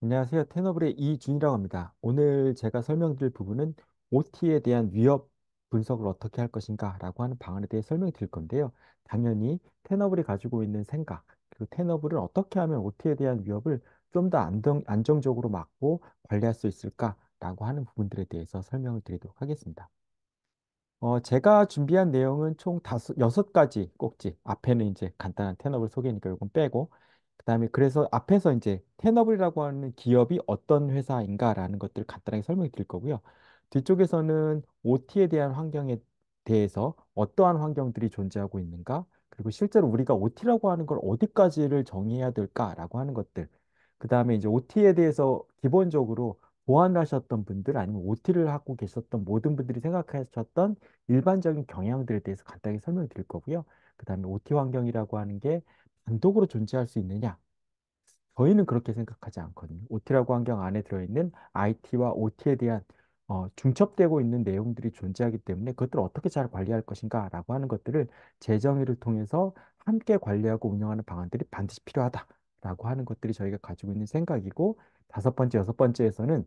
안녕하세요. 테너블의 이준이라고 합니다. 오늘 제가 설명드릴 부분은 OT에 대한 위협 분석을 어떻게 할 것인가 라고 하는 방안에 대해 설명드릴 건데요. 당연히 테너블이 가지고 있는 생각, 그리고 테너블은 어떻게 하면 OT에 대한 위협을 좀 더 안정적으로 막고 관리할 수 있을까라고 하는 부분들에 대해서 설명을 드리도록 하겠습니다. 제가 준비한 내용은 총 여섯 가지 꼭지. 앞에는 이제 간단한 텐업을 소개니까 이건 빼고, 그다음에 그래서 앞에서 이제 텐업이라고 하는 기업이 어떤 회사인가라는 것들을 간단하게 설명해 드릴 거고요. 뒤쪽에서는 OT에 대한 환경에 대해서 어떠한 환경들이 존재하고 있는가, 그리고 실제로 우리가 OT라고 하는 걸 어디까지를 정의해야 될까라고 하는 것들. 그다음에 이제 OT에 대해서 기본적으로 보완하셨던 분들 아니면 OT를 하고 계셨던 모든 분들이 생각하셨던 일반적인 경향들에 대해서 간단히 설명을 드릴 거고요. 그다음에 OT 환경이라고 하는 게 단독으로 존재할 수 있느냐? 저희는 그렇게 생각하지 않거든요. OT라고 환경 안에 들어있는 IT와 OT에 대한 중첩되고 있는 내용들이 존재하기 때문에 그것들을 어떻게 잘 관리할 것인가라고 하는 것들을 재정의를 통해서 함께 관리하고 운영하는 방안들이 반드시 필요하다라고 하는 것들이 저희가 가지고 있는 생각이고, 다섯 번째, 여섯 번째에서는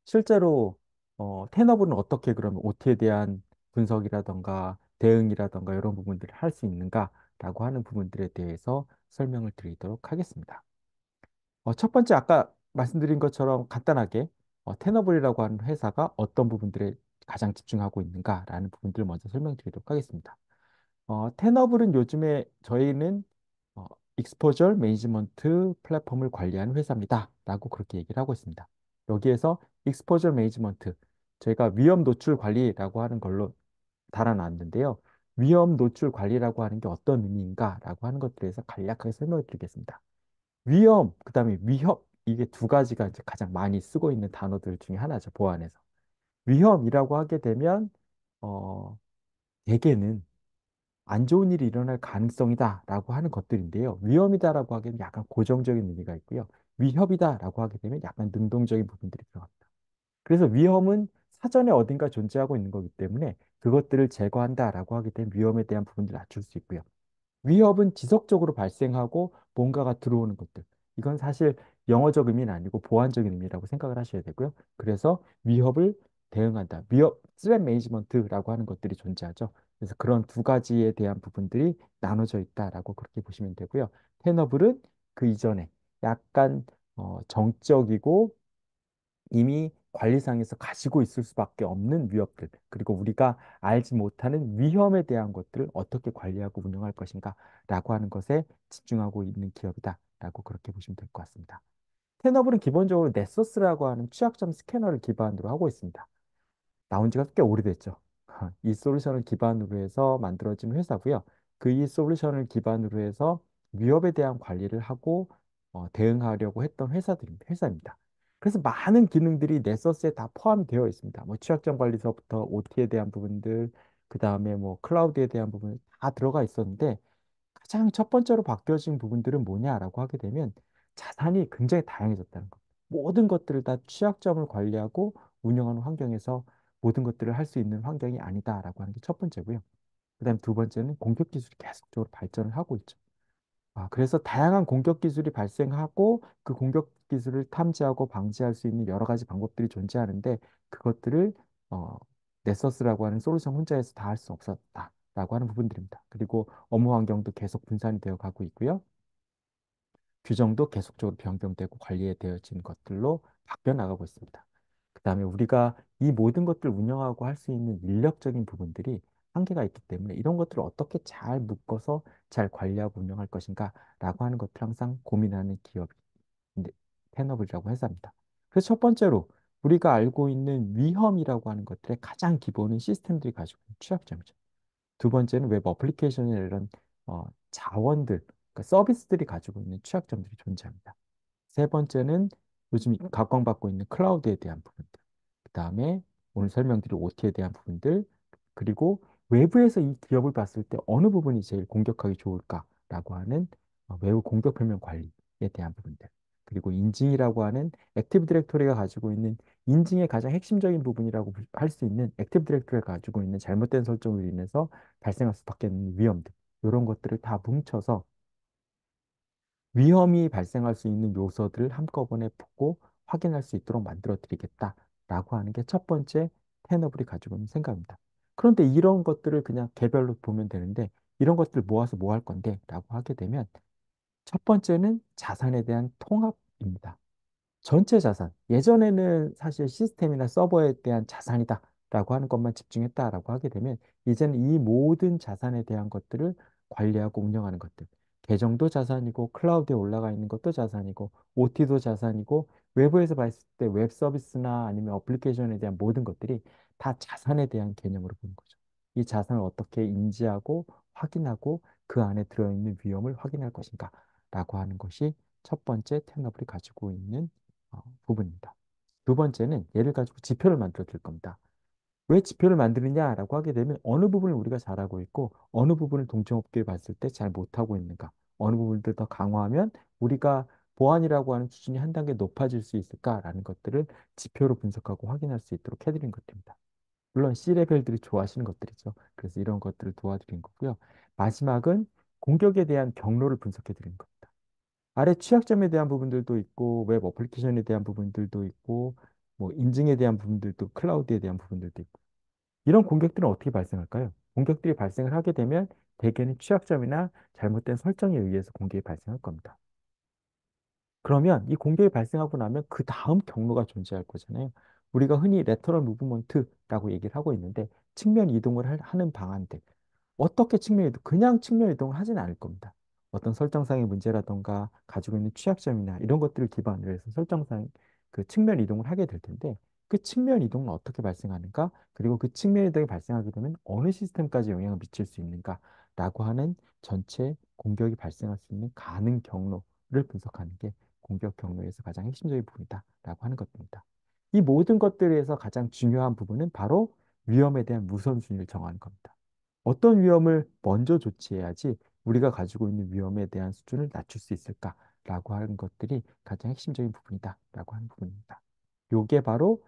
실제로 테너블은 어떻게 그러면 OT에 대한 분석이라던가 대응이라던가 이런 부분들을 할 수 있는가라고 하는 부분들에 대해서 설명을 드리도록 하겠습니다. 첫 번째 아까 말씀드린 것처럼 간단하게 테너블이라고 하는 회사가 어떤 부분들에 가장 집중하고 있는가라는 부분들을 먼저 설명드리도록 하겠습니다. 테너블은 요즘에 저희는 어, 익스포저 매니지먼트 플랫폼을 관리하는 회사입니다. 라고 그렇게 얘기를 하고 있습니다. 여기에서 익스포저 매니지먼트, 저희가 위험 노출 관리라고 하는 걸로 달아놨는데요. 위험 노출 관리라고 하는 게 어떤 의미인가 라고 하는 것들에 대해서 간략하게 설명을 드리겠습니다. 위험, 그다음에 위협, 이게 두 가지가 이제 가장 많이 쓰고 있는 단어들 중에 하나죠, 보안에서. 위험이라고 하게 되면, 어, 대개는 안 좋은 일이 일어날 가능성이다라고 하는 것들인데요. 위험이다라고 하기에는 약간 고정적인 의미가 있고요. 위협이다라고 하게 되면 약간 능동적인 부분들이 들어갑니다. 그래서 위험은 사전에 어딘가 존재하고 있는 거기 때문에 그것들을 제거한다라고 하게 되면 위험에 대한 부분들을 낮출 수 있고요. 위협은 지속적으로 발생하고 뭔가가 들어오는 것들. 이건 사실 영어적 의미는 아니고 보완적인 의미라고 생각을 하셔야 되고요. 그래서 위협을 대응한다. 위협, 스레 매니지먼트라고 하는 것들이 존재하죠. 그래서 그런 두 가지에 대한 부분들이 나눠져 있다라고 그렇게 보시면 되고요. 테너블은 그 이전에 약간 정적이고 이미 관리상에서 가지고 있을 수밖에 없는 위협들, 그리고 우리가 알지 못하는 위험에 대한 것들을 어떻게 관리하고 운영할 것인가라고 하는 것에 집중하고 있는 기업이다라고 그렇게 보시면 될 것 같습니다. 테너블은 기본적으로 넷서스라고 하는 취약점 스캐너를 기반으로 하고 있습니다. 나온 지가 꽤 오래됐죠. 이 솔루션을 기반으로 해서 만들어진 회사고요. 그 이 솔루션을 기반으로 해서 위협에 대한 관리를 하고 대응하려고 했던 회사입니다. 그래서 많은 기능들이 넷서스에 다 포함이 되어 있습니다. 뭐 취약점 관리서부터 OT에 대한 부분들, 그 다음에 뭐 클라우드에 대한 부분 다 들어가 있었는데 가장 첫 번째로 바뀌어진 부분들은 뭐냐라고 하게 되면 자산이 굉장히 다양해졌다는 것. 모든 것들을 다 취약점을 관리하고 운영하는 환경에서 모든 것들을 할 수 있는 환경이 아니다라고 하는 게 첫 번째고요. 그다음 두 번째는 공격 기술이 계속적으로 발전을 하고 있죠. 그래서 다양한 공격 기술이 발생하고 그 공격 기술을 탐지하고 방지할 수 있는 여러 가지 방법들이 존재하는데 그것들을 어, 넷서스라고 하는 솔루션 혼자서 다 할 수 없었다라고 하는 부분들입니다. 그리고 업무 환경도 계속 분산이 되어 가고 있고요. 규정도 계속적으로 변경되고 관리되어진 것들로 바뀌어 나가고 있습니다. 그다음에 우리가 이 모든 것들을 운영하고 할 수 있는 인력적인 부분들이 한계가 있기 때문에 이런 것들을 어떻게 잘 묶어서 잘 관리하고 운영할 것인가라고 하는 것들 항상 고민하는 기업이 테너블이라고 회사입니다. 그래서 첫 번째로 우리가 알고 있는 위험이라고 하는 것들의 가장 기본은 시스템들이 가지고 있는 취약점이죠. 두 번째는 웹 어플리케이션이나 이런 자원들, 그러니까 서비스들이 가지고 있는 취약점들이 존재합니다. 세 번째는 요즘 각광받고 있는 클라우드에 대한 부분들. 그 다음에 오늘 설명드릴 OT에 대한 부분들. 그리고 외부에서 이 기업을 봤을 때 어느 부분이 제일 공격하기 좋을까라고 하는 외부 공격 표명 관리에 대한 부분들. 그리고 인증이라고 하는 액티브 디렉토리가 가지고 있는 인증의 가장 핵심적인 부분이라고 할 수 있는 액티브 디렉토리가 가지고 있는 잘못된 설정으로 인해서 발생할 수밖에 없는 위험들. 이런 것들을 다 뭉쳐서 위험이 발생할 수 있는 요소들을 한꺼번에 보고 확인할 수 있도록 만들어 드리겠다라고 하는 게 첫 번째 테너블이 가지고 있는 생각입니다. 그런데 이런 것들을 그냥 개별로 보면 되는데 이런 것들 모아서 뭐 할 건데? 라고 하게 되면 첫 번째는 자산에 대한 통합입니다. 전체 자산. 예전에는 사실 시스템이나 서버에 대한 자산이다라고 하는 것만 집중했다라고 하게 되면 이제는 이 모든 자산에 대한 것들을 관리하고 운영하는 것들. 계정도 자산이고 클라우드에 올라가 있는 것도 자산이고 OT도 자산이고 외부에서 봤을 때 웹 서비스나 아니면 어플리케이션에 대한 모든 것들이 다 자산에 대한 개념으로 보는 거죠. 이 자산을 어떻게 인지하고 확인하고 그 안에 들어있는 위험을 확인할 것인가 라고 하는 것이 첫 번째 테너블이 가지고 있는 부분입니다. 두 번째는 얘를 가지고 지표를 만들어 줄 겁니다. 왜 지표를 만드느냐라고 하게 되면 어느 부분을 우리가 잘하고 있고 어느 부분을 동종업계에 봤을 때 잘 못하고 있는가, 어느 부분들 더 강화하면 우리가 보안이라고 하는 수준이 한 단계 높아질 수 있을까라는 것들을 지표로 분석하고 확인할 수 있도록 해드린 것들입니다. 물론 C레벨들이 좋아하시는 것들이죠. 그래서 이런 것들을 도와드린 거고요. 마지막은 공격에 대한 경로를 분석해 드리는 겁니다. 아래 취약점에 대한 부분들도 있고 웹 어플리케이션에 대한 부분들도 있고 뭐 인증에 대한 부분들도 클라우드에 대한 부분들도 있고 이런 공격들은 어떻게 발생할까요? 공격들이 발생을 하게 되면 대개는 취약점이나 잘못된 설정에 의해서 공격이 발생할 겁니다. 그러면 이 공격이 발생하고 나면 그 다음 경로가 존재할 거잖아요. 우리가 흔히 레터럴 무브먼트라고 얘기를 하고 있는데 측면 이동을 하는 방안들. 어떻게 측면 이동, 그냥 측면 이동을 하지는 않을 겁니다. 어떤 설정상의 문제라던가 가지고 있는 취약점이나 이런 것들을 기반으로 해서 설정상 그 측면 이동을 하게 될 텐데 그 측면 이동은 어떻게 발생하는가? 그리고 그 측면 이동이 발생하게 되면 어느 시스템까지 영향을 미칠 수 있는가라고 하는 전체 공격이 발생할 수 있는 가능 경로를 분석하는 게 공격 경로에서 가장 핵심적인 부분이다라고 하는 것입니다. 이 모든 것들에서 가장 중요한 부분은 바로 위험에 대한 우선순위를 정하는 겁니다. 어떤 위험을 먼저 조치해야지 우리가 가지고 있는 위험에 대한 수준을 낮출 수 있을까라고 하는 것들이 가장 핵심적인 부분이다라고 하는 부분입니다. 요게 바로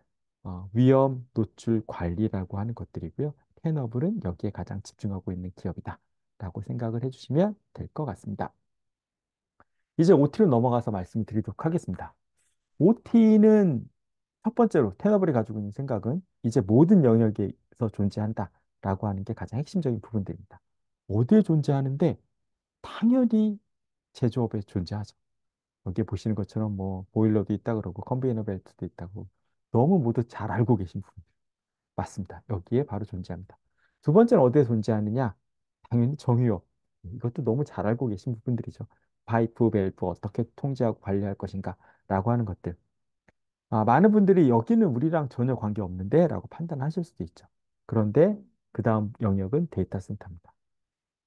위험 노출 관리라고 하는 것들이고요. 텐업블은 여기에 가장 집중하고 있는 기업이다라고 생각을 해주시면 될 것 같습니다. 이제 OT로 넘어가서 말씀드리도록 하겠습니다. OT는 첫 번째로 테너블이 가지고 있는 생각은 이제 모든 영역에서 존재한다라고 하는 게 가장 핵심적인 부분들입니다. 어디에 존재하는데 당연히 제조업에 존재하죠. 여기 보시는 것처럼 뭐 보일러도 있다 그러고 컨베이너 벨트도 있다고 너무 모두 잘 알고 계신 부분 맞습니다. 여기에 바로 존재합니다. 두 번째는 어디에 존재하느냐? 당연히 정유업. 이것도 너무 잘 알고 계신 부분들이죠. 파이프, 밸브 어떻게 통제하고 관리할 것인가라고 하는 것들. 많은 분들이 여기는 우리랑 전혀 관계 없는데 라고 판단하실 수도 있죠. 그런데 그 다음 영역은 데이터 센터입니다.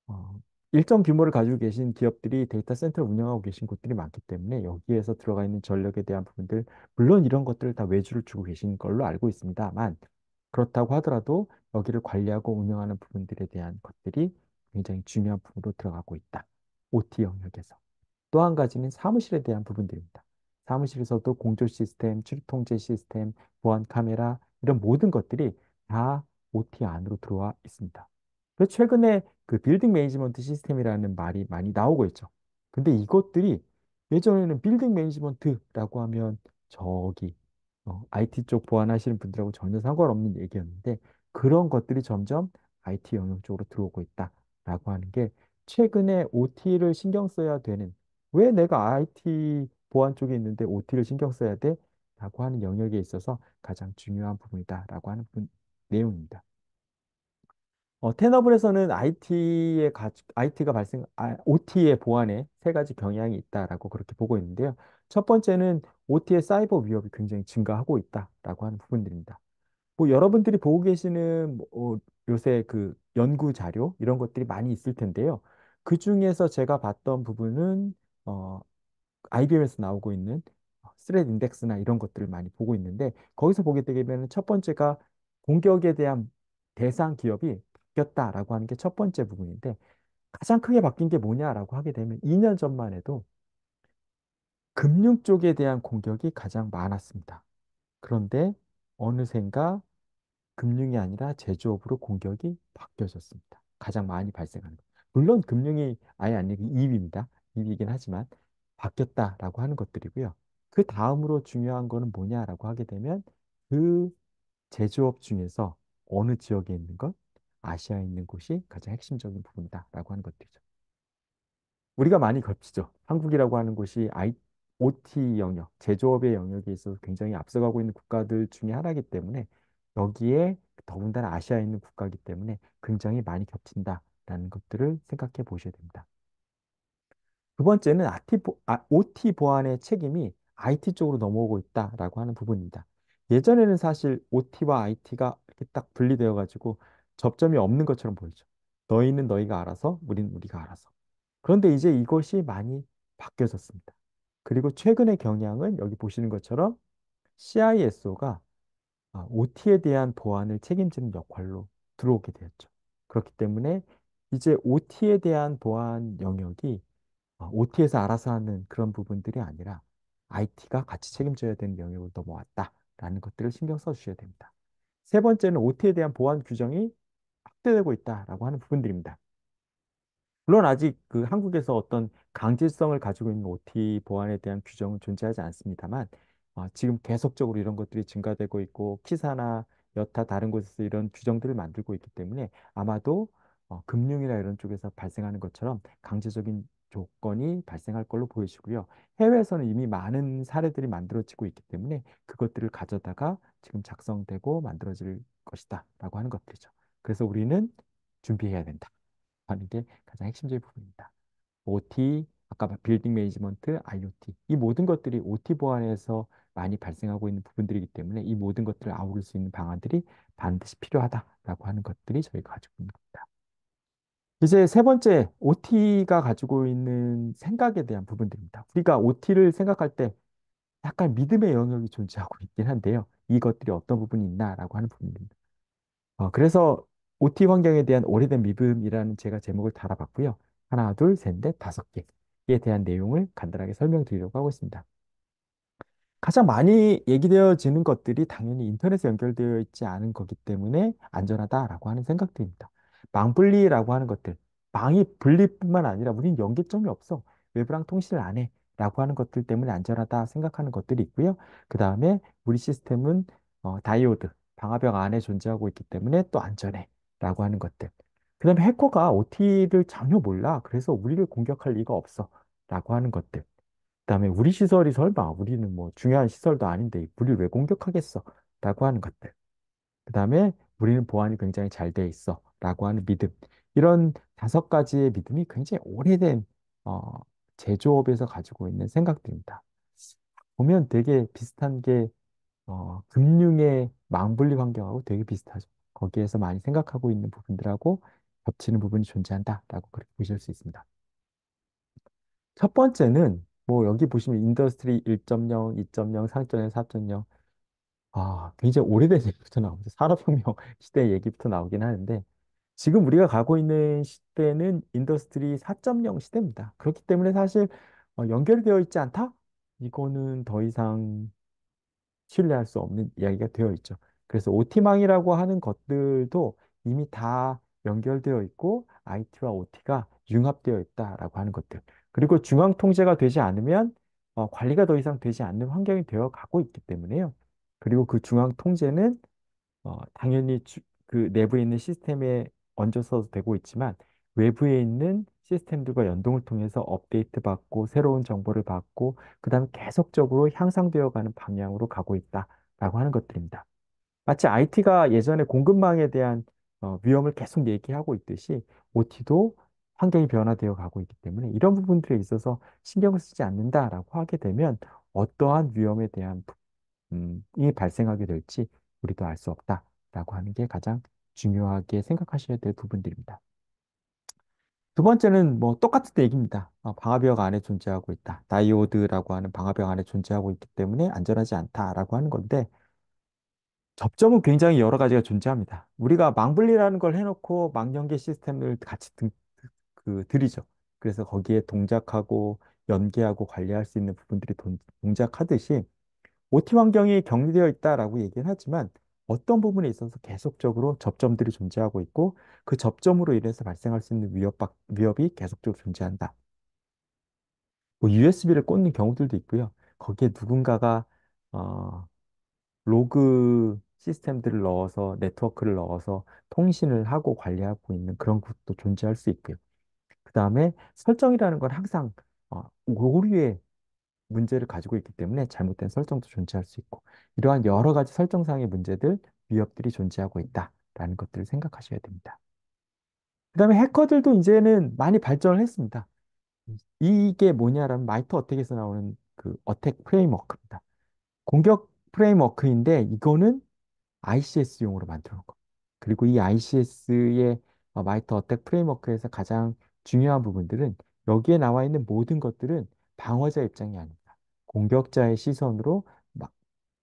어, 일정 규모를 가지고 계신 기업들이 데이터 센터를 운영하고 계신 곳들이 많기 때문에 여기에서 들어가 있는 전력에 대한 부분들, 물론 이런 것들을 다 외주를 주고 계신 걸로 알고 있습니다만, 그렇다고 하더라도 여기를 관리하고 운영하는 부분들에 대한 것들이 굉장히 중요한 부분으로 들어가고 있다. OT 영역에서. 또 한 가지는 사무실에 대한 부분들입니다. 사무실에서도 공조 시스템, 출입 통제 시스템, 보안 카메라 이런 모든 것들이 다 OT 안으로 들어와 있습니다. 그래서 최근에 그 빌딩 매니지먼트 시스템이라는 말이 많이 나오고 있죠. 근데 이것들이 예전에는 빌딩 매니지먼트라고 하면 저기 IT 쪽 보안하시는 분들하고 전혀 상관없는 얘기였는데 그런 것들이 점점 IT 영역 쪽으로 들어오고 있다라고 하는 게 최근에 OT를 신경 써야 되는 왜 내가 IT 보안 쪽에 있는데 OT를 신경 써야 돼? 라고 하는 영역에 있어서 가장 중요한 부분이다라고 하는 내용입니다. 테너블에서는 IT가 OT의 보안에 세 가지 경향이 있다라고 그렇게 보고 있는데요. 첫 번째는 OT의 사이버 위협이 굉장히 증가하고 있다라고 하는 부분들입니다. 뭐 여러분들이 보고 계시는 요새 그 연구 자료 이런 것들이 많이 있을 텐데요. 그 중에서 제가 봤던 부분은 어, IBM에서 나오고 있는 스레드 인덱스나 이런 것들을 많이 보고 있는데 거기서 보게 되면 첫 번째가 공격에 대한 대상 기업이 바뀌었다라고 하는 게 첫 번째 부분인데 가장 크게 바뀐 게 뭐냐라고 하게 되면 2년 전만 해도 금융 쪽에 대한 공격이 가장 많았습니다. 그런데 어느샌가 금융이 아니라 제조업으로 공격이 바뀌어졌습니다. 가장 많이 발생하는 것. 물론 금융이 아예 아니고 2위입니다. 2위이긴 하지만 바뀌었다라고 하는 것들이고요. 그 다음으로 중요한 거는 뭐냐라고 하게 되면 그 제조업 중에서 어느 지역에 있는 것, 아시아에 있는 곳이 가장 핵심적인 부분이다라고 하는 것들이죠. 우리가 많이 겹치죠. 한국이라고 하는 곳이 OT 영역, 제조업의 영역에 있어서 굉장히 앞서가고 있는 국가들 중에 하나이기 때문에 여기에 더군다나 아시아에 있는 국가이기 때문에 굉장히 많이 겹친다라는 것들을 생각해 보셔야 됩니다. 두 번째는 OT 보안의 책임이 IT 쪽으로 넘어오고 있다라고 하는 부분입니다. 예전에는 사실 OT와 IT가 이렇게 딱 분리되어 가지고 접점이 없는 것처럼 보이죠. 너희는 너희가 알아서, 우리는 우리가 알아서. 그런데 이제 이것이 많이 바뀌어졌습니다. 그리고 최근의 경향은 여기 보시는 것처럼 CISO가 OT에 대한 보안을 책임지는 역할로 들어오게 되었죠. 그렇기 때문에 이제 OT에 대한 보안 영역이 OT에서 알아서 하는 그런 부분들이 아니라 IT가 같이 책임져야 되는 영역으로 넘어왔다라는 것들을 신경 써주셔야 됩니다. 세 번째는 OT에 대한 보안 규정이 확대되고 있다라고 하는 부분들입니다. 물론 아직 그 한국에서 어떤 강제성을 가지고 있는 OT 보안에 대한 규정은 존재하지 않습니다만 지금 계속적으로 이런 것들이 증가되고 있고 키사나 여타 다른 곳에서 이런 규정들을 만들고 있기 때문에 아마도 금융이나 이런 쪽에서 발생하는 것처럼 강제적인 조건이 발생할 걸로 보이시고요. 해외에서는 이미 많은 사례들이 만들어지고 있기 때문에 그것들을 가져다가 지금 작성되고 만들어질 것이다라고 하는 것들이죠. 그래서 우리는 준비해야 된다 하는 게 가장 핵심적인 부분입니다. OT, 아까 빌딩 매니지먼트, IoT 이 모든 것들이 OT 보안에서 많이 발생하고 있는 부분들이기 때문에 이 모든 것들을 아우를 수 있는 방안들이 반드시 필요하다라고 하는 것들이 저희가 가지고 있는 겁니다. 이제 세 번째, OT가 가지고 있는 생각에 대한 부분들입니다. 우리가 OT를 생각할 때 약간 믿음의 영역이 존재하고 있긴 한데요. 이것들이 어떤 부분이 있나라고 하는 부분입니다. 그래서 OT 환경에 대한 오래된 믿음이라는 제가 제목을 달아봤고요. 하나, 둘, 셋, 넷, 다섯 개에 대한 내용을 간단하게 설명드리려고 하고 있습니다. 가장 많이 얘기되어지는 것들이 당연히 인터넷에 연결되어 있지 않은 거기 때문에 안전하다라고 하는 생각들입니다. 망분리라고 하는 것들, 망이 분리뿐만 아니라 우린 연계점이 없어. 외부랑 통신을 안 해. 라고 하는 것들 때문에 안전하다 생각하는 것들이 있고요. 그 다음에 우리 시스템은 다이오드, 방화벽 안에 존재하고 있기 때문에 또 안전해. 라고 하는 것들. 그 다음에 해커가 OT를 전혀 몰라. 그래서 우리를 공격할 리가 없어. 라고 하는 것들. 그다음에 우리 시설이 설마 우리는 뭐 중요한 시설도 아닌데 우리를 왜 공격하겠어? 라고 하는 것들. 그다음에 우리는 보안이 굉장히 잘 돼 있어. 라고 하는 믿음. 이런 다섯 가지의 믿음이 굉장히 오래된 어, 제조업에서 가지고 있는 생각들입니다. 보면 되게 비슷한 게 금융의 망분리 환경하고 되게 비슷하죠. 거기에서 많이 생각하고 있는 부분들하고 겹치는 부분이 존재한다라고 그렇게 보실 수 있습니다. 첫 번째는 뭐 여기 보시면 인더스트리 1.0, 2.0, 3.0, 4.0 굉장히 오래된 얘기부터 나오죠. 산업혁명 시대 얘기부터 나오긴 하는데 지금 우리가 가고 있는 시대는 인더스트리 4.0 시대입니다. 그렇기 때문에 사실 연결되어 있지 않다? 이거는 더 이상 신뢰할 수 없는 이야기가 되어 있죠. 그래서 OT망이라고 하는 것들도 이미 다 연결되어 있고 IT와 OT가 융합되어 있다라고 하는 것들. 그리고 중앙 통제가 되지 않으면 관리가 더 이상 되지 않는 환경이 되어 가고 있기 때문에요. 그리고 그 중앙 통제는 당연히 그 내부에 있는 시스템에 얹어서 되고 있지만 외부에 있는 시스템들과 연동을 통해서 업데이트 받고 새로운 정보를 받고 그다음에 계속적으로 향상되어 가는 방향으로 가고 있다라고 하는 것들입니다. 마치 IT가 예전에 공급망에 대한 위험을 계속 얘기하고 있듯이 OT도 환경이 변화되어 가고 있기 때문에 이런 부분들에 있어서 신경을 쓰지 않는다라고 하게 되면 어떠한 위험에 대한 이 발생하게 될지 우리도 알 수 없다라고 하는 게 가장 중요하게 생각하셔야 될 부분들입니다. 두 번째는 뭐 똑같은 얘기입니다. 방화벽 안에 존재하고 있다. 다이오드라고 하는 방화벽 안에 존재하고 있기 때문에 안전하지 않다라고 하는 건데 접점은 굉장히 여러 가지가 존재합니다. 우리가 망분리라는 걸 해놓고 망연계 시스템을 같이 들이죠. 그래서 거기에 동작하고 연계하고 관리할 수 있는 부분들이 동작하듯이 OT 환경이 격리되어 있다라고 얘기는 하지만 어떤 부분에 있어서 계속적으로 접점들이 존재하고 있고 그 접점으로 인해서 발생할 수 있는 위협이 계속적으로 존재한다. 뭐 USB를 꽂는 경우들도 있고요. 거기에 누군가가 어, 로그 시스템들을 넣어서 네트워크를 넣어서 통신을 하고 관리하고 있는 그런 것도 존재할 수 있고요. 그 다음에 설정이라는 건 항상 오류의 문제를 가지고 있기 때문에 잘못된 설정도 존재할 수 있고 이러한 여러 가지 설정상의 문제들, 위협들이 존재하고 있다라는 것들을 생각하셔야 됩니다. 그 다음에 해커들도 이제는 많이 발전을 했습니다. 이게 뭐냐라면 마이터 어택에서 나오는 그 어택 프레임워크입니다. 공격 프레임워크인데 이거는 ICS용으로 만들어 놓은 거. 그리고 이 ICS의 마이터 어택 프레임워크에서 가장 중요한 부분들은 여기에 나와 있는 모든 것들은 방어자 입장이 아닙니다. 공격자의 시선으로 막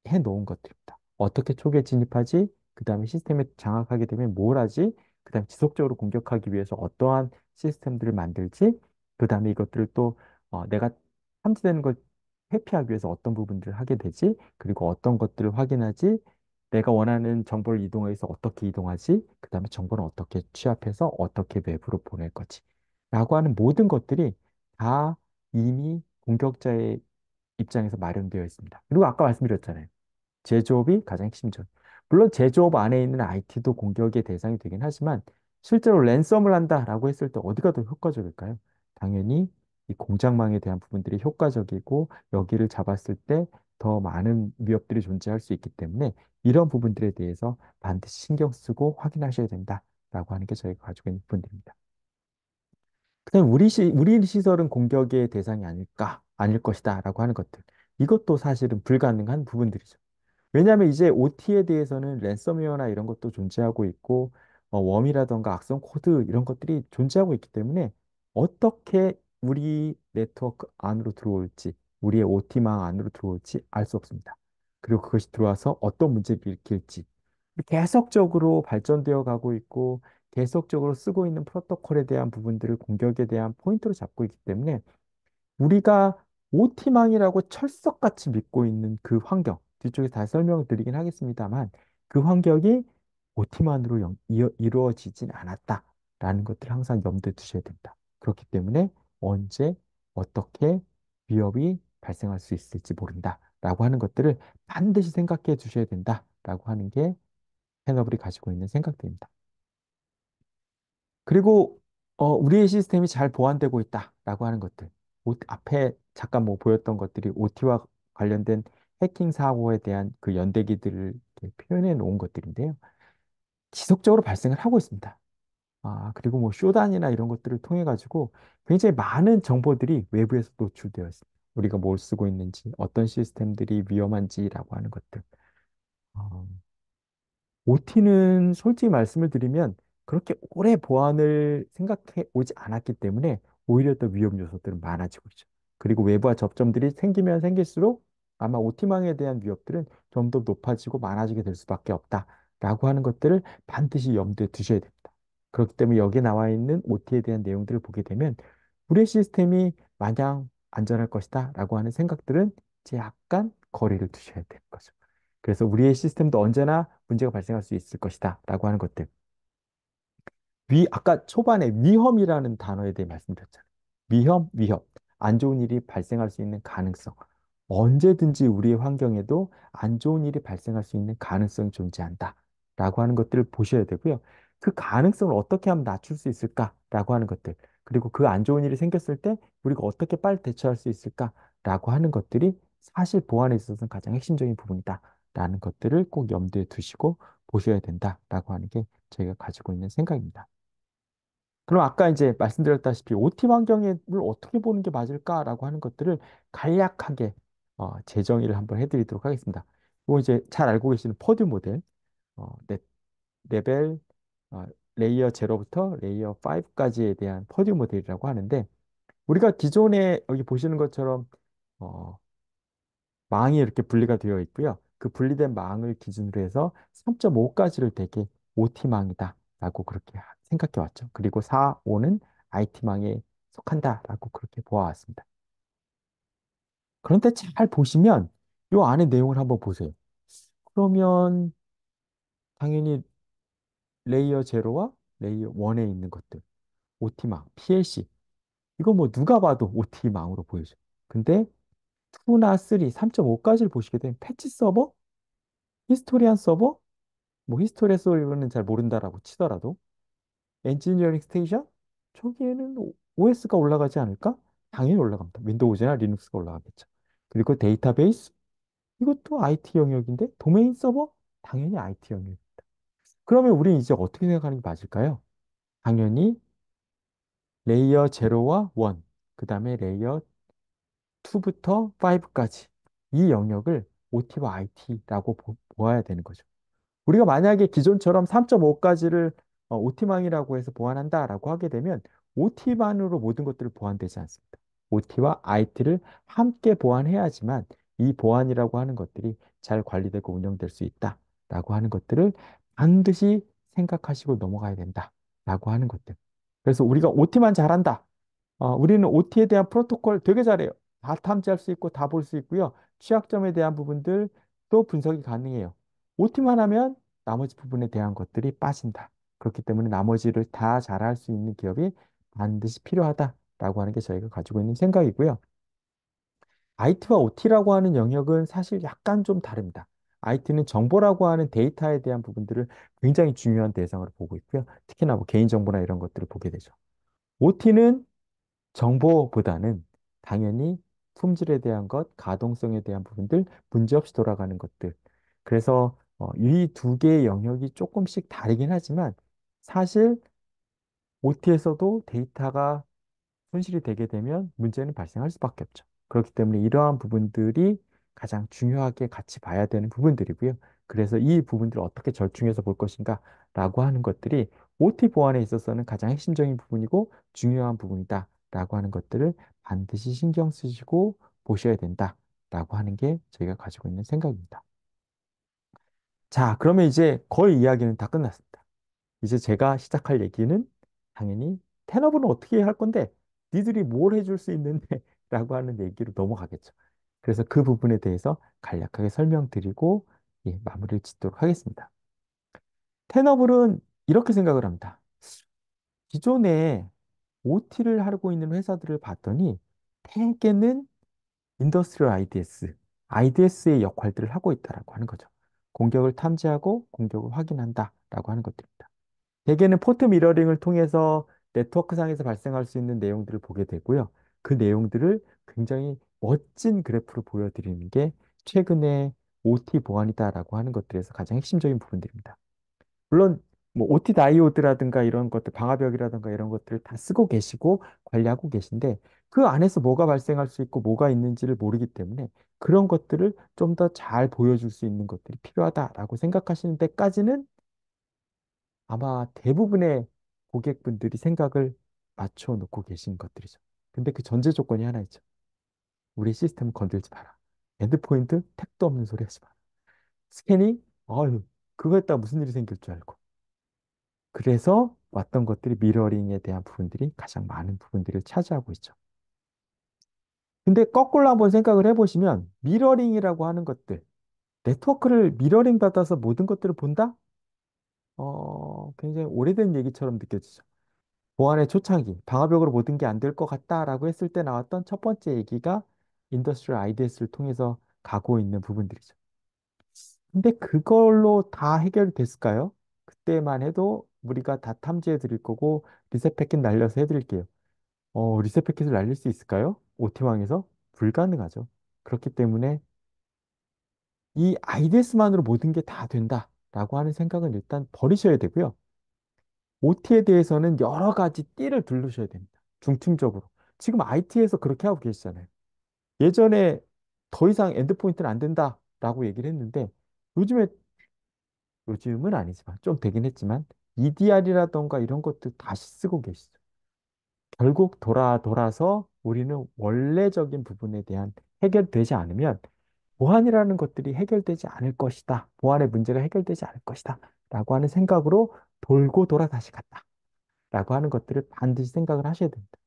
해놓은 것들입니다. 어떻게 초기에 진입하지? 그 다음에 시스템에 장악하게 되면 뭘 하지? 그 다음에 지속적으로 공격하기 위해서 어떠한 시스템들을 만들지? 그 다음에 이것들을 또 내가 탐지되는 걸 회피하기 위해서 어떤 부분들을 하게 되지? 그리고 어떤 것들을 확인하지? 내가 원하는 정보를 이동해서 어떻게 이동하지? 그 다음에 정보는 어떻게 취합해서 어떻게 외부로 보낼 거지? 라고 하는 모든 것들이 다 이미 공격자의 입장에서 마련되어 있습니다. 그리고 아까 말씀드렸잖아요. 제조업이 가장 핵심적. 물론 제조업 안에 있는 IT도 공격의 대상이 되긴 하지만 실제로 랜섬을 한다라고 했을 때 어디가 더 효과적일까요? 당연히 이 공장망에 대한 부분들이 효과적이고 여기를 잡았을 때 더 많은 위협들이 존재할 수 있기 때문에 이런 부분들에 대해서 반드시 신경 쓰고 확인하셔야 된다라고 하는 게 저희가 가지고 있는 부분들입니다. 그다음 우리 시설은 공격의 대상이 아닐 것이다라고 하는 것들. 이것도 사실은 불가능한 부분들이죠. 왜냐하면 이제 OT에 대해서는 랜섬웨어나 이런 것도 존재하고 있고 웜이라던가 악성 코드 이런 것들이 존재하고 있기 때문에 어떻게 우리 네트워크 안으로 들어올지 우리의 OT망 안으로 들어올지 알 수 없습니다. 그리고 그것이 들어와서 어떤 문제를 일으킬지 계속적으로 발전되어 가고 있고 계속적으로 쓰고 있는 프로토콜에 대한 부분들을 공격에 대한 포인트로 잡고 있기 때문에 우리가 OT망이라고 철석같이 믿고 있는 그 환경, 뒤쪽에 다시 설명을 드리긴 하겠습니다만, 그 환경이 OT만으로 이루어지진 않았다라는 것들을 항상 염두에 두셔야 됩니다. 그렇기 때문에 언제, 어떻게 위협이 발생할 수 있을지 모른다라고 하는 것들을 반드시 생각해 주셔야 된다라고 하는 게 테너블이 가지고 있는 생각들입니다. 그리고 우리의 시스템이 잘 보완되고 있다라고 하는 것들. 앞에 잠깐 뭐 보였던 것들이 OT와 관련된 해킹 사고에 대한 그 연대기들을 이렇게 표현해 놓은 것들인데요. 지속적으로 발생을 하고 있습니다. 그리고 뭐 쇼단이나 이런 것들을 통해 가지고 굉장히 많은 정보들이 외부에서 노출되어 있습니다. 우리가 뭘 쓰고 있는지, 어떤 시스템들이 위험한지라고 하는 것들. 어, OT는 솔직히 말씀을 드리면 그렇게 오래 보안을 생각해 오지 않았기 때문에 오히려 더 위험 요소들은 많아지고 있죠. 그리고 외부와 접점들이 생기면 생길수록 아마 OT망에 대한 위협들은 좀 더 높아지고 많아지게 될 수밖에 없다라고 하는 것들을 반드시 염두에 두셔야 됩니다. 그렇기 때문에 여기 나와 있는 OT에 대한 내용들을 보게 되면 우리의 시스템이 마냥 안전할 것이다라고 하는 생각들은 이제 약간 거리를 두셔야 되는 거죠. 그래서 우리의 시스템도 언제나 문제가 발생할 수 있을 것이다 라고 하는 것들. 아까 초반에 위험이라는 단어에 대해 말씀드렸잖아요. 위험. 안 좋은 일이 발생할 수 있는 가능성. 언제든지 우리의 환경에도 안 좋은 일이 발생할 수 있는 가능성이 존재한다. 라고 하는 것들을 보셔야 되고요. 그 가능성을 어떻게 하면 낮출 수 있을까라고 하는 것들. 그리고 그 안 좋은 일이 생겼을 때 우리가 어떻게 빨리 대처할 수 있을까라고 하는 것들이 사실 보안에 있어서는 가장 핵심적인 부분이다. 라는 것들을 꼭 염두에 두시고 보셔야 된다라고 하는 게 저희가 가지고 있는 생각입니다. 그럼 아까 이제 말씀드렸다시피 OT 환경을 어떻게 보는 게 맞을까라고 하는 것들을 간략하게 재정의를 한번 해드리도록 하겠습니다. 이거 이제 잘 알고 계시는 퍼듀 모델, 레벨 어, 레이어 0부터 레이어 5까지에 대한 퍼듀 모델이라고 하는데 우리가 기존에 여기 보시는 것처럼 어, 망이 이렇게 분리가 되어 있고요. 그 분리된 망을 기준으로 해서 3.5까지를 되게 OT망이다라고 그렇게 생각해 왔죠. 그리고 4, 5는 IT망에 속한다라고 그렇게 보아왔습니다. 그런데 잘 보시면 이 안에 내용을 한번 보세요. 그러면 당연히 레이어 0와 레이어 1에 있는 것들, OT망, PLC, 이거 뭐 누가 봐도 OT망으로 보이죠. 근데 2나 3, 3.5까지를 보시게 되면 패치 서버, 히스토리안 서버, 뭐 히스토리안 서버는 잘 모른다라고 치더라도 엔지니어링 스테이션? 저기에는 OS가 올라가지 않을까? 당연히 올라갑니다. 윈도우즈나 리눅스가 올라가겠죠. 그리고 데이터베이스? 이것도 IT 영역인데 도메인 서버? 당연히 IT 영역. 그러면 우리 이제 어떻게 생각하는 게 맞을까요? 당연히 레이어 0와 1, 그 다음에 레이어 2부터 5까지 이 영역을 OT와 IT라고 보아야 되는 거죠. 우리가 만약에 기존처럼 3.5까지를 OT망이라고 해서 보완한다라고 하게 되면 OT만으로 모든 것들을 보완되지 않습니다. OT와 IT를 함께 보완해야지만 이 보완이라고 하는 것들이 잘 관리되고 운영될 수 있다라고 하는 것들을 반드시 생각하시고 넘어가야 된다라고 하는 것들. 그래서 우리가 OT만 잘한다. 우리는 OT에 대한 프로토콜 되게 잘해요. 다 탐지할 수 있고 다 볼 수 있고요. 취약점에 대한 부분들도 분석이 가능해요. OT만 하면 나머지 부분에 대한 것들이 빠진다. 그렇기 때문에 나머지를 다 잘할 수 있는 기업이 반드시 필요하다라고 하는 게 저희가 가지고 있는 생각이고요. IT와 OT라고 하는 영역은 사실 약간 좀 다릅니다. IT는 정보라고 하는 데이터에 대한 부분들을 굉장히 중요한 대상으로 보고 있고요. 특히나 뭐 개인정보나 이런 것들을 보게 되죠. OT는 정보보다는 당연히 품질에 대한 것, 가동성에 대한 부분들, 문제없이 돌아가는 것들. 그래서 이 두 개의 영역이 조금씩 다르긴 하지만 사실 OT에서도 데이터가 손실이 되게 되면 문제는 발생할 수밖에 없죠. 그렇기 때문에 이러한 부분들이 가장 중요하게 같이 봐야 되는 부분들이고요. 그래서 이 부분들을 어떻게 절충해서 볼 것인가 라고 하는 것들이 OT 보안에 있어서는 가장 핵심적인 부분이고 중요한 부분이다라고 하는 것들을 반드시 신경 쓰시고 보셔야 된다라고 하는 게 저희가 가지고 있는 생각입니다. 자, 그러면 이제 거의 이야기는 다 끝났습니다. 이제 제가 시작할 얘기는 당연히 텐업은 어떻게 할 건데 니들이 뭘 해줄 수 있는데 라고 하는 얘기로 넘어가겠죠. 그래서 그 부분에 대해서 간략하게 설명드리고 예, 마무리를 짓도록 하겠습니다. 텐업은 이렇게 생각을 합니다. 기존에 OT를 하고 있는 회사들을 봤더니 대개는 인더스트리얼 IDS의 역할들을 하고 있다라고 하는 거죠. 공격을 탐지하고 공격을 확인한다라고 하는 것들입니다. 대개는 포트 미러링을 통해서 네트워크상에서 발생할 수 있는 내용들을 보게 되고요. 그 내용들을 굉장히 멋진 그래프로 보여드리는 게 최근에 OT 보안이다라고 하는 것들에서 가장 핵심적인 부분들입니다. 물론 뭐 OT 다이오드라든가 이런 것들, 방화벽이라든가 이런 것들을 다 쓰고 계시고 관리하고 계신데 그 안에서 뭐가 발생할 수 있고 뭐가 있는지를 모르기 때문에 그런 것들을 좀 더 잘 보여줄 수 있는 것들이 필요하다라고 생각하시는 데까지는 아마 대부분의 고객분들이 생각을 맞춰 놓고 계신 것들이죠. 근데 그 전제 조건이 하나 있죠. 우리 시스템 건들지 마라. 엔드포인트 택도 없는 소리 하지 마라. 스캐닝? 아유, 그거 했다가 무슨 일이 생길 줄 알고. 그래서 왔던 것들이 미러링에 대한 부분들이 가장 많은 부분들을 차지하고 있죠. 근데 거꾸로 한번 생각을 해보시면 미러링이라고 하는 것들, 네트워크를 미러링 받아서 모든 것들을 본다? 굉장히 오래된 얘기처럼 느껴지죠. 보안의 초창기, 방화벽으로 모든 게 안 될 것 같다라고 했을 때 나왔던 첫 번째 얘기가 인더스트리얼 IDS를 통해서 가고 있는 부분들이죠. 근데 그걸로 다 해결됐을까요? 그때만 해도 우리가 다 탐지해 드릴 거고 리셋 패킷 날려서 해드릴게요. 리셋 패킷을 날릴 수 있을까요? OT망에서? 불가능하죠. 그렇기 때문에 이 IDS만으로 모든 게 다 된다라고 하는 생각은 일단 버리셔야 되고요. OT에 대해서는 여러 가지 띠를 두르셔야 됩니다. 중층적으로. 지금 IT에서 그렇게 하고 계시잖아요. 예전에 더 이상 엔드포인트는 안 된다라고 얘기를 했는데 요즘에 요즘은 아니지만 좀 되긴 했지만 EDR이라던가 이런 것들 다시 쓰고 계시죠. 결국 돌아서 우리는 원래적인 부분에 대한 해결되지 않으면 보안이라는 것들이 해결되지 않을 것이다. 보안의 문제가 해결되지 않을 것이다. 라고 하는 생각으로 돌고 돌아 다시 갔다. 라고 하는 것들을 반드시 생각을 하셔야 됩니다.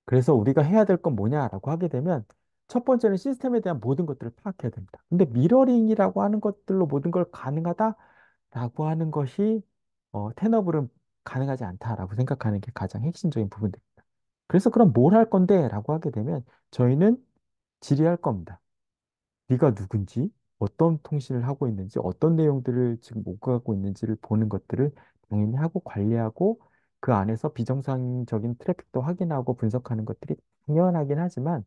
그래서 우리가 해야 될 건 뭐냐라고 하게 되면 첫 번째는 시스템에 대한 모든 것들을 파악해야 됩니다. 근데 미러링이라고 하는 것들로 모든 걸 가능하다라고 하는 것이 텐업은 가능하지 않다라고 생각하는 게 가장 핵심적인 부분입니다. 그래서 그럼 뭘 할 건데? 라고 하게 되면 저희는 질의할 겁니다. 네가 누군지, 어떤 통신을 하고 있는지, 어떤 내용들을 지금 오가고 있는지를 보는 것들을 당연히 하고 관리하고 그 안에서 비정상적인 트래픽도 확인하고 분석하는 것들이 당연하긴 하지만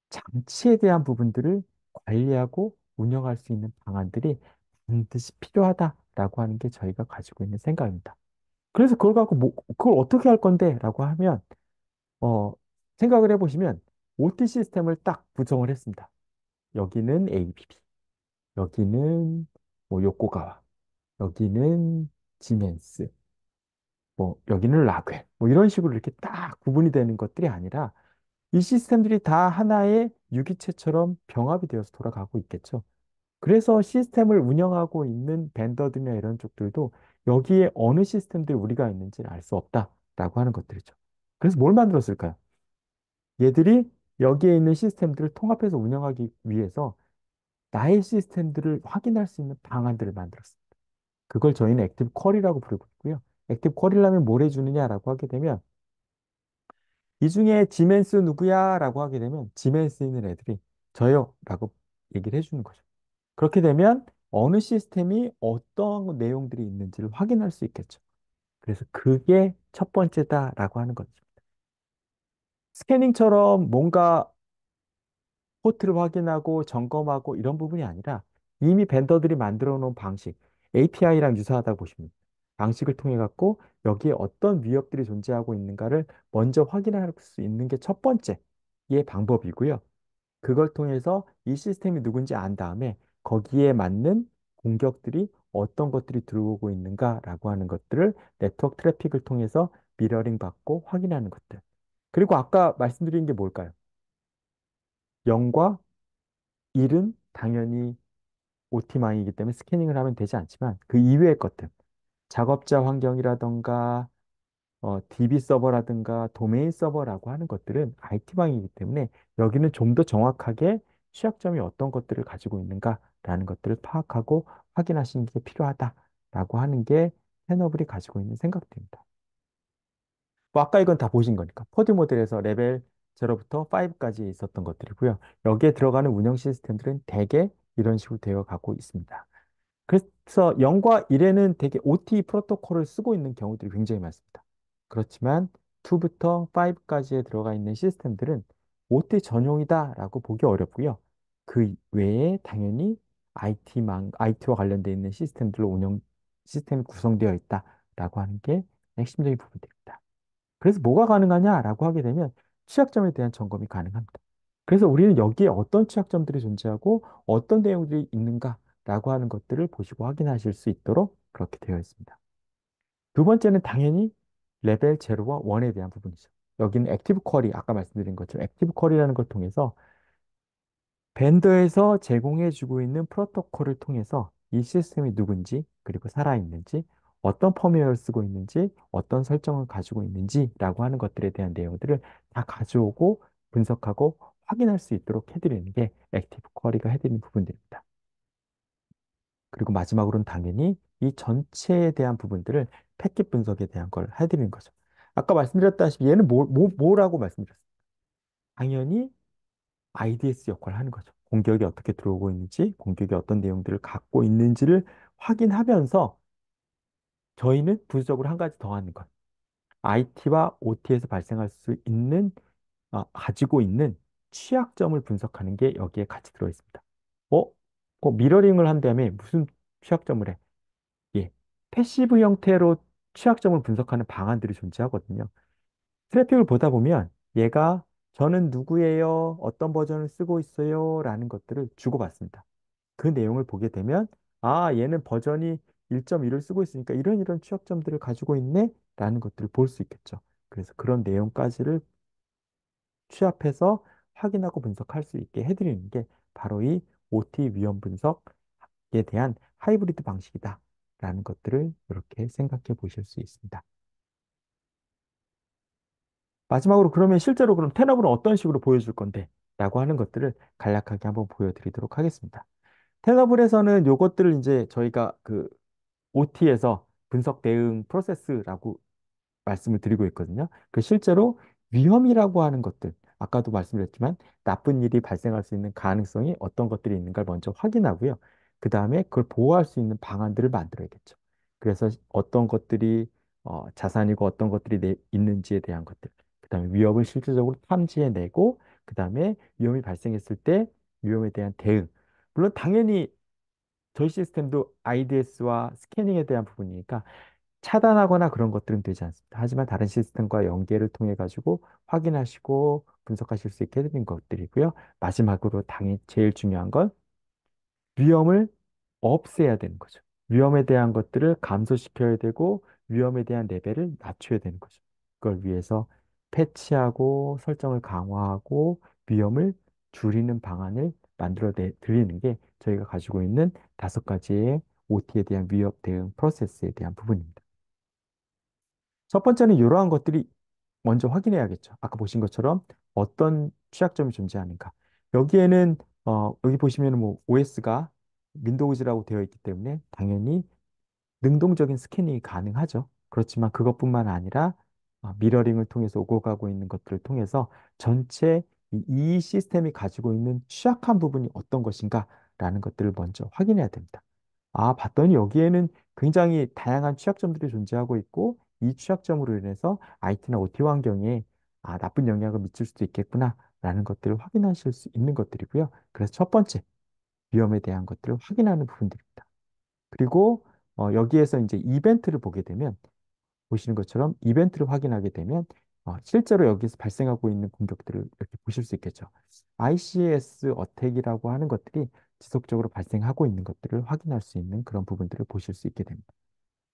장치에 대한 부분들을 관리하고 운영할 수 있는 방안들이 반드시 필요하다라고 하는 게 저희가 가지고 있는 생각입니다. 그래서 그걸 갖고 뭐, 그걸 어떻게 할 건데? 라고 하면, 어, 생각을 해보시면 OT 시스템을 딱 구성을 했습니다. 여기는 ABB, 여기는 뭐 요코가와, 여기는 지멘스, 뭐 여기는 라겔, 뭐 이런 식으로 이렇게 딱 구분이 되는 것들이 아니라 이 시스템들이 다 하나의 유기체처럼 병합이 되어서 돌아가고 있겠죠. 그래서 시스템을 운영하고 있는 벤더들이나 이런 쪽들도 여기에 어느 시스템들이 우리가 있는지를 알 수 없다라고 하는 것들이죠. 그래서 뭘 만들었을까요? 얘들이 여기에 있는 시스템들을 통합해서 운영하기 위해서 나의 시스템들을 확인할 수 있는 방안들을 만들었습니다. 그걸 저희는 액티브 쿼리라고 부르고 있고요. 액티브 쿼리라면 뭘 해주느냐라고 하게 되면 이 중에 지멘스 누구야? 라고 하게 되면 지멘스 있는 애들이 저요 라고 얘기를 해주는 거죠. 그렇게 되면 어느 시스템이 어떤 내용들이 있는지를 확인할 수 있겠죠. 그래서 그게 첫 번째다라고 하는 거죠. 스캐닝처럼 뭔가 포트를 확인하고 점검하고 이런 부분이 아니라 이미 벤더들이 만들어 놓은 방식, API랑 유사하다고 보시면 돼요. 방식을 통해 갖고 여기에 어떤 위협들이 존재하고 있는가를 먼저 확인할 수 있는 게 첫 번째의 방법이고요. 그걸 통해서 이 시스템이 누군지 안 다음에 거기에 맞는 공격들이 어떤 것들이 들어오고 있는가라고 하는 것들을 네트워크 트래픽을 통해서 미러링 받고 확인하는 것들. 그리고 아까 말씀드린 게 뭘까요? 0과 1은 당연히 OT망이기 때문에 스캐닝을 하면 되지 않지만 그 이외의 것들, 작업자 환경이라던가 DB 서버라든가 도메인 서버라고 하는 것들은 IT방이기 때문에 여기는 좀 더 정확하게 취약점이 어떤 것들을 가지고 있는가라는 것들을 파악하고 확인하시는 게 필요하다라고 하는 게 테너블이 가지고 있는 생각들입니다. 뭐 아까 이건 다 보신 거니까. 포드 모델에서 레벨 0부터 5까지 있었던 것들이고요. 여기에 들어가는 운영 시스템들은 대개 이런 식으로 되어 가고 있습니다. 그래서 0과 1에는 되게 OT 프로토콜을 쓰고 있는 경우들이 굉장히 많습니다. 그렇지만 2부터 5까지에 들어가 있는 시스템들은 OT 전용이다라고 보기 어렵고요. 그 외에 당연히 IT와 관련되어 있는 시스템들로 운영 시스템이 구성되어 있다라고 하는 게 핵심적인 부분들입니다. 그래서 뭐가 가능하냐라고 하게 되면 취약점에 대한 점검이 가능합니다. 그래서 우리는 여기에 어떤 취약점들이 존재하고 어떤 내용들이 있는가라고 하는 것들을 보시고 확인하실 수 있도록 그렇게 되어 있습니다. 두 번째는 당연히 레벨 0와 1에 대한 부분이죠. 여기는 액티브 쿼리, 아까 말씀드린 것처럼 액티브 쿼리라는 걸 통해서 벤더에서 제공해주고 있는 프로토콜을 통해서 이 시스템이 누군지, 그리고 살아있는지, 어떤 펌웨어를 쓰고 있는지, 어떤 설정을 가지고 있는지라고 하는 것들에 대한 내용들을 다 가져오고 분석하고 확인할 수 있도록 해드리는 게 액티브 쿼리가 해드리는 부분들입니다. 그리고 마지막으로는 당연히 이 전체에 대한 부분들을 패킷 분석에 대한 걸 해드리는 거죠. 아까 말씀드렸다시피 얘는 뭐라고 말씀드렸어요? 당연히 IDS 역할을 하는 거죠. 공격이 어떻게 들어오고 있는지, 공격이 어떤 내용들을 갖고 있는지를 확인하면서 저희는 부수적으로 한 가지 더 하는 것. IT와 OT에서 발생할 수 있는, 가지고 있는 취약점을 분석하는 게 여기에 같이 들어 있습니다. 어? 미러링을 한 다음에 무슨 취약점을 해? 예. 패시브 형태로 취약점을 분석하는 방안들이 존재하거든요. 트래픽을 보다 보면 얘가 저는 누구예요? 어떤 버전을 쓰고 있어요? 라는 것들을 주고받습니다. 그 내용을 보게 되면 아, 얘는 버전이 1.1을 쓰고 있으니까 이런 취약점들을 가지고 있네? 라는 것들을 볼 수 있겠죠. 그래서 그런 내용까지를 취합해서 확인하고 분석할 수 있게 해드리는 게 바로 이 OT 위험 분석에 대한 하이브리드 방식이다. 라는 것들을 이렇게 생각해 보실 수 있습니다. 마지막으로 그러면 실제로 그럼 텐업은 어떤 식으로 보여줄 건데? 라고 하는 것들을 간략하게 한번 보여드리도록 하겠습니다. 테너블에서는 요것들을 이제 저희가 그 OT에서 분석 대응 프로세스라고 말씀을 드리고 있거든요. 그 실제로 위험이라고 하는 것들, 아까도 말씀드렸지만 나쁜 일이 발생할 수 있는 가능성이 어떤 것들이 있는가를 먼저 확인하고요. 그 다음에 그걸 보호할 수 있는 방안들을 만들어야겠죠. 그래서 어떤 것들이 자산이고 어떤 것들이 있는지에 대한 것들, 그 다음에 위협을 실질적으로 탐지해내고, 그 다음에 위험이 발생했을 때 위험에 대한 대응. 물론 당연히 저희 시스템도 IDS와 스캐닝에 대한 부분이니까 차단하거나 그런 것들은 되지 않습니다. 하지만 다른 시스템과 연계를 통해 가지고 확인하시고 분석하실 수 있게 되는 것들이고요. 마지막으로 당연히 제일 중요한 건 위험을 없애야 되는 거죠. 위험에 대한 것들을 감소시켜야 되고 위험에 대한 레벨을 낮춰야 되는 거죠. 그걸 위해서 패치하고 설정을 강화하고 위험을 줄이는 방안을 만들어 드리는 게 저희가 가지고 있는 5가지의 OT에 대한 위협 대응 프로세스에 대한 부분입니다. 첫 번째는 이러한 것들이 먼저 확인해야겠죠. 아까 보신 것처럼 어떤 취약점이 존재하는가. 여기에는 여기 보시면 뭐 OS가 윈도우즈라고 되어 있기 때문에 당연히 능동적인 스캐닝이 가능하죠. 그렇지만 그것뿐만 아니라 미러링을 통해서 오고 가고 있는 것들을 통해서 전체 이 시스템이 가지고 있는 취약한 부분이 어떤 것인가라는 것들을 먼저 확인해야 됩니다. 봤더니 여기에는 굉장히 다양한 취약점들이 존재하고 있고 이 취약점으로 인해서 IT나 OT 환경에 나쁜 영향을 미칠 수도 있겠구나라는 것들을 확인하실 수 있는 것들이고요. 그래서 첫 번째, 위험에 대한 것들을 확인하는 부분들입니다. 그리고 여기에서 이제 이벤트를 보게 되면 보시는 것처럼 이벤트를 확인하게 되면 실제로 여기서 발생하고 있는 공격들을 이렇게 보실 수 있겠죠. ICS 어택이라고 하는 것들이 지속적으로 발생하고 있는 것들을 확인할 수 있는 그런 부분들을 보실 수 있게 됩니다.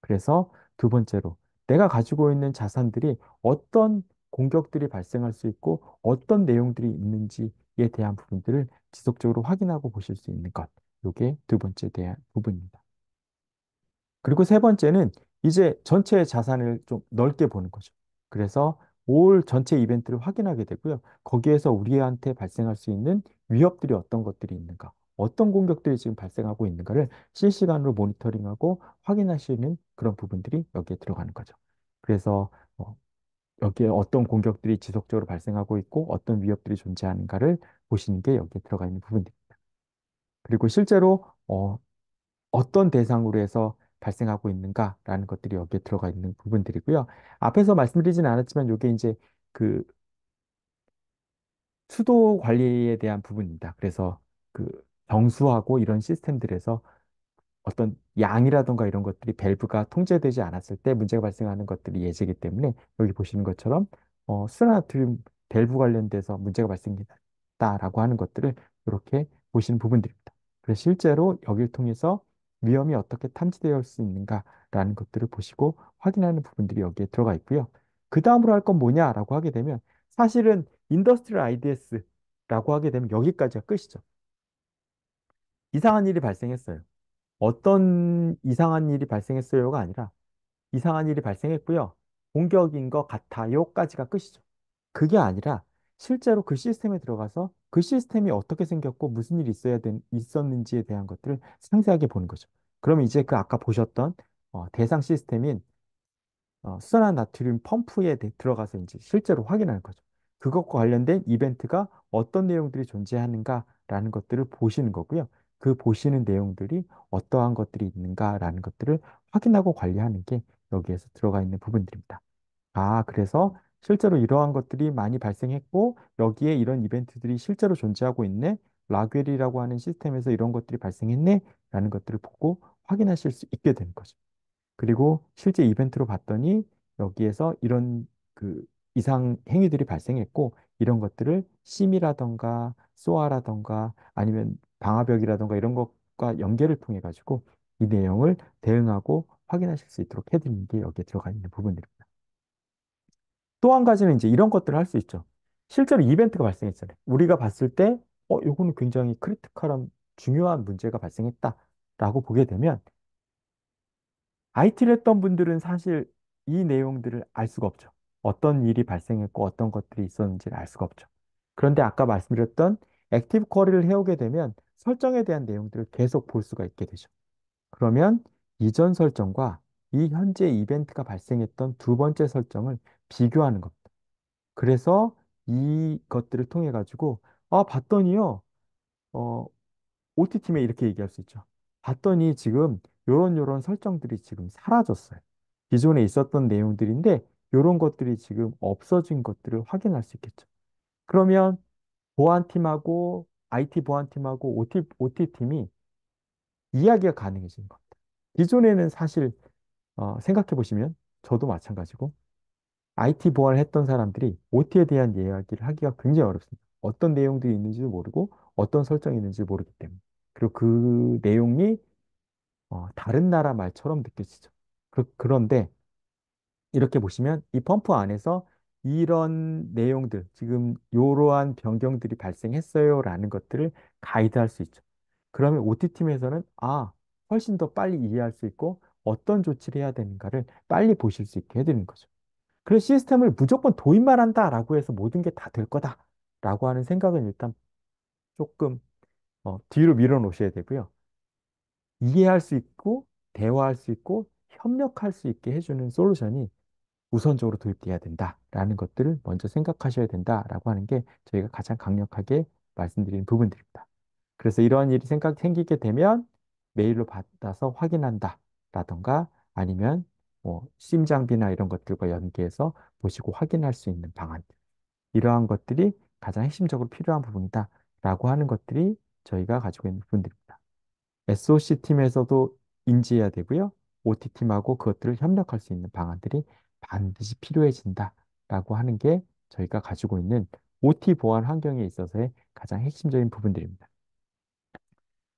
그래서 두 번째로 내가 가지고 있는 자산들이 어떤 공격들이 발생할 수 있고 어떤 내용들이 있는지에 대한 부분들을 지속적으로 확인하고 보실 수 있는 것. 이게 두 번째 대한 부분입니다. 그리고 세 번째는 이제 전체 자산을 좀 넓게 보는 거죠. 그래서 올 전체 이벤트를 확인하게 되고요. 거기에서 우리한테 발생할 수 있는 위협들이 어떤 것들이 있는가, 어떤 공격들이 지금 발생하고 있는가를 실시간으로 모니터링하고 확인하시는 그런 부분들이 여기에 들어가는 거죠. 그래서 어, 여기에 어떤 공격들이 지속적으로 발생하고 있고 어떤 위협들이 존재하는가를 보시는 게 여기에 들어가 있는 부분입니다. 그리고 실제로 어떤 대상으로 해서 발생하고 있는가라는 것들이 여기에 들어가 있는 부분들이고요. 앞에서 말씀드리진 않았지만 이게 이제 그 수도 관리에 대한 부분입니다. 그래서 그 정수하고 이런 시스템들에서 어떤 양이라든가 이런 것들이 밸브가 통제되지 않았을 때 문제가 발생하는 것들이 예제이기 때문에 여기 보시는 것처럼 수나트륨 밸브 관련돼서 문제가 발생했다라고 하는 것들을 이렇게 보시는 부분들입니다. 그래서 실제로 여기를 통해서 위험이 어떻게 탐지되어 올 수 있는가라는 것들을 보시고 확인하는 부분들이 여기에 들어가 있고요. 그 다음으로 할 건 뭐냐라고 하게 되면 사실은 인더스트리얼 IDS라고 하게 되면 여기까지가 끝이죠. 이상한 일이 발생했어요. 어떤 이상한 일이 발생했어요가 아니라 이상한 일이 발생했고요. 공격인 것 같아요까지가 끝이죠. 그게 아니라 실제로 그 시스템에 들어가서 그 시스템이 어떻게 생겼고 무슨 일이 있었는지에 대한 것들을 상세하게 보는 거죠. 그러면 이제 그 아까 보셨던 대상 시스템인 수산화 나트륨 펌프에 들어가서 이제 실제로 확인하는 거죠. 그것과 관련된 이벤트가 어떤 내용들이 존재하는가라는 것들을 보시는 거고요. 그 보시는 내용들이 어떠한 것들이 있는가라는 것들을 확인하고 관리하는 게 여기에서 들어가 있는 부분들입니다. 그래서 실제로 이러한 것들이 많이 발생했고 여기에 이런 이벤트들이 실제로 존재하고 있네. 라겔이라고 하는 시스템에서 이런 것들이 발생했네. 라는 것들을 보고 확인하실 수 있게 되는 거죠. 그리고 실제 이벤트로 봤더니 여기에서 이런 그 이상 행위들이 발생했고 이런 것들을 심이라던가 소아라던가 아니면 방화벽이라던가 이런 것과 연계를 통해 가지고 이 내용을 대응하고 확인하실 수 있도록 해드리는 게 여기에 들어가 있는 부분들입니다. 또 한 가지는 이제 이런 것들을 할 수 있죠. 실제로 이벤트가 발생했잖아요. 우리가 봤을 때, 요거는 굉장히 크리티컬한 중요한 문제가 발생했다라고 보게 되면 IT를 했던 분들은 사실 이 내용들을 알 수가 없죠. 어떤 일이 발생했고 어떤 것들이 있었는지를 알 수가 없죠. 그런데 아까 말씀드렸던 액티브 쿼리를 해오게 되면 설정에 대한 내용들을 계속 볼 수가 있게 되죠. 그러면 이전 설정과 이 현재 이벤트가 발생했던 두 번째 설정을 비교하는 겁니다. 그래서 이것들을 통해 가지고 봤더니요. 어, OT팀에 이렇게 얘기할 수 있죠. 봤더니 지금 요런 설정들이 지금 사라졌어요. 기존에 있었던 내용들인데 요런 것들이 지금 없어진 것들을 확인할 수 있겠죠. 그러면 보안팀하고 IT 보안팀하고 OT팀이 이야기가 가능해지는 겁니다. 기존에는 사실 생각해 보시면 저도 마찬가지고 IT 보안을 했던 사람들이 OT에 대한 이야기를 하기가 굉장히 어렵습니다. 어떤 내용들이 있는지도 모르고 어떤 설정이 있는지 모르기 때문에. 그리고 그 내용이 다른 나라 말처럼 느껴지죠. 그런데 이렇게 보시면 이 펌프 안에서 이런 내용들, 지금 이러한 변경들이 발생했어요라는 것들을 가이드할 수 있죠. 그러면 OT팀에서는 훨씬 더 빨리 이해할 수 있고 어떤 조치를 해야 되는가를 빨리 보실 수 있게 해드리는 거죠. 그래서 시스템을 무조건 도입만 한다라고 해서 모든 게 다 될 거다라고 하는 생각은 일단 조금 뒤로 밀어 놓으셔야 되고요. 이해할 수 있고 대화할 수 있고 협력할 수 있게 해주는 솔루션이 우선적으로 도입돼야 된다라는 것들을 먼저 생각하셔야 된다라고 하는 게 저희가 가장 강력하게 말씀드리는 부분들입니다. 그래서 이러한 일이 생기게 되면 메일로 받아서 확인한다라던가 아니면 뭐 심 장비나 이런 것들과 연계해서 보시고 확인할 수 있는 방안들. 이러한 것들이 가장 핵심적으로 필요한 부분이다라고 하는 것들이 저희가 가지고 있는 부분들입니다. SOC 팀에서도 인지해야 되고요. OT 팀하고 그것들을 협력할 수 있는 방안들이 반드시 필요해진다라고 하는 게 저희가 가지고 있는 OT 보안 환경에 있어서의 가장 핵심적인 부분들입니다.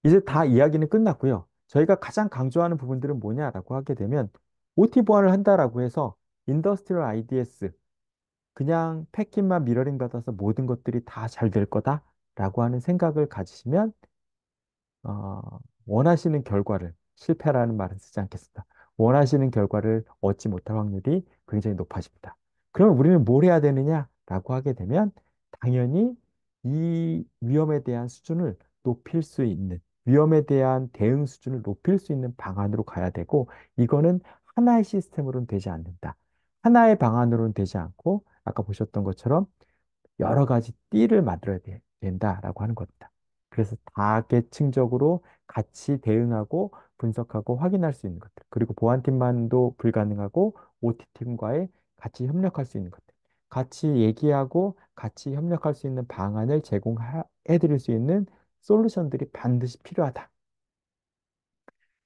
이제 다 이야기는 끝났고요. 저희가 가장 강조하는 부분들은 뭐냐라고 하게 되면 OT 보안을 한다라고 해서 인더스트리얼 IDS 그냥 패킷만 미러링 받아서 모든 것들이 다 잘 될 거다라고 하는 생각을 가지시면 어, 원하시는 결과를 실패라는 말은 쓰지 않겠습니다. 원하시는 결과를 얻지 못할 확률이 굉장히 높아집니다. 그러면 우리는 뭘 해야 되느냐라고 하게 되면 당연히 이 위험에 대한 수준을 높일 수 있는 위험에 대한 대응 수준을 높일 수 있는 방안으로 가야 되고 이거는 하나의 시스템으로는 되지 않는다. 하나의 방안으로는 되지 않고 아까 보셨던 것처럼 여러 가지 띠를 만들어야 된다라고 하는 겁니다. 그래서 다계층적으로 같이 대응하고 분석하고 확인할 수 있는 것들. 그리고 보안팀만도 불가능하고 OT팀과의 같이 협력할 수 있는 것들. 같이 얘기하고 같이 협력할 수 있는 방안을 제공해 드릴 수 있는 솔루션들이 반드시 필요하다.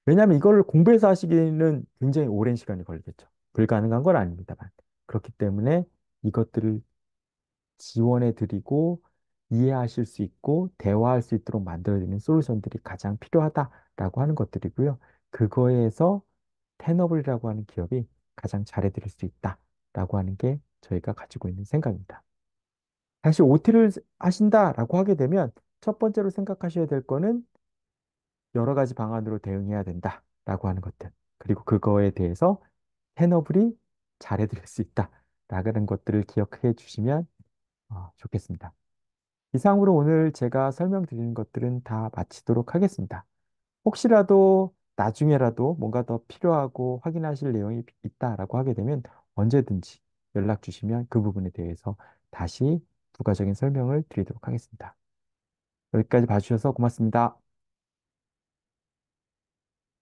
왜냐하면 이걸 공부해서 하시기에는 굉장히 오랜 시간이 걸리겠죠. 불가능한 건 아닙니다만. 그렇기 때문에 이것들을 지원해 드리고 이해하실 수 있고 대화할 수 있도록 만들어드리는 솔루션들이 가장 필요하다라고 하는 것들이고요. 그거에서 테너블이라고 하는 기업이 가장 잘해드릴 수 있다라고 하는 게 저희가 가지고 있는 생각입니다. 사실 OT를 하신다라고 하게 되면 첫 번째로 생각하셔야 될 거는 여러 가지 방안으로 대응해야 된다라고 하는 것들. 그리고 그거에 대해서 테너블이 잘해드릴 수 있다라는 것들을 기억해 주시면 좋겠습니다. 이상으로 오늘 제가 설명드리는 것들은 다 마치도록 하겠습니다. 혹시라도 나중에라도 뭔가 더 필요하고 확인하실 내용이 있다라고 하게 되면 언제든지 연락 주시면 그 부분에 대해서 다시 부가적인 설명을 드리도록 하겠습니다. 여기까지 봐주셔서 고맙습니다.